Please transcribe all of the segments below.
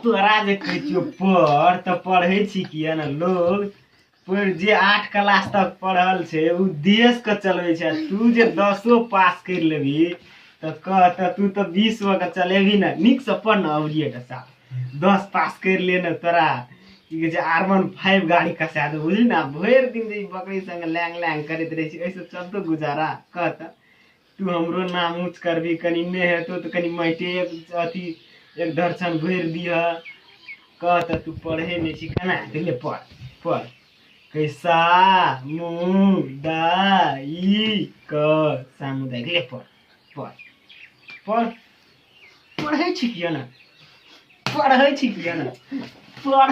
तोरा जे कहै छियो पढ़ त पढ़ै छी किया न लोग पर जे 8 क्लास तक पढ़ल छे उ देश के चलबै छे तू जे 10 पास कर लेबी त कह त तू त 20 के चलेबी न निक से पढ़ न अवरियटा साहब 10 पास कर ले न तोरा की कहै छै R15 गाड़ी कसा दे बुझली ना भर दिन जे बकरी संग लैंग लैंग करत रहे छी ऐसे चलतो गुजारा कह त तू हमरो नाम ऊंच करबी कनी ने हेतो त कनी माटे अथी एक दर्शन भर दिया कह त तू पढ़े नहीं सीखना ले पढ़ पढ़ कैसा मुदाइक सामुदायिक ले पढ़ पढ़ पढ़ पढ़े छी किया ना पढ़े छी किया ना पढ़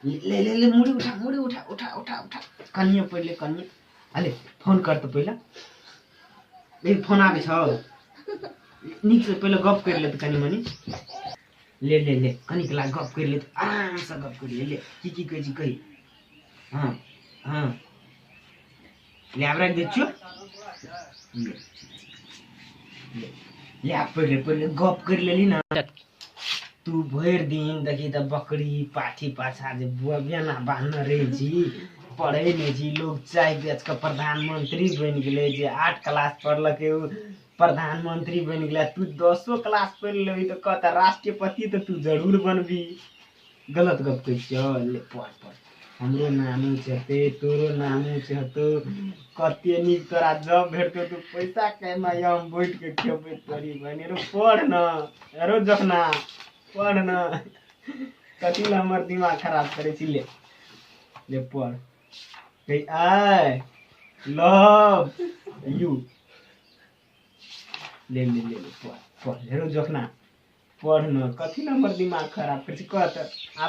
ले ले ले मुड़ी उठा उठा उठा उठा कनिया पहले कनिया अले फोन कर तो पहला ले फोन आबे छ निक से पहले गप कर ले त कनी मनी ले ले ले कनी के ला गप कर ले आराम से गप कर ले की कहै छी कही हां हां ले आबरा दे छु ले पहले पहले गप कर लेली ना तू भर दिन देखी त बकरी पाठी पाछा जे बेना बांधना रहे छी पढ़े नहीं छी लोग चाय बेच के प्रधानमंत्री बन गेले जे 8 क्लास पढ़लके प्रधानमंत्री बन गेला तू 10 क्लास पढ़ लेबी तो कहता राष्ट्रपति तो तू जरूर बनबी गलत गप कह चल पढ़ पढ़ हमरो नाम छते तोरो नाम छतो कते निक तोरा जॉब भेटतो तू पैसा कमा हम बैठ के खेबे तोरी बने रो पढ़ न रो जखना पढ़ न कथी ला हमर दिमाग खराब करे छी ले पढ़ कही आई लव यू ले ले ले पढ़ पढ़ रो जखना पढ़ न कथी ला हमर दिमाग खराब करे छी कहत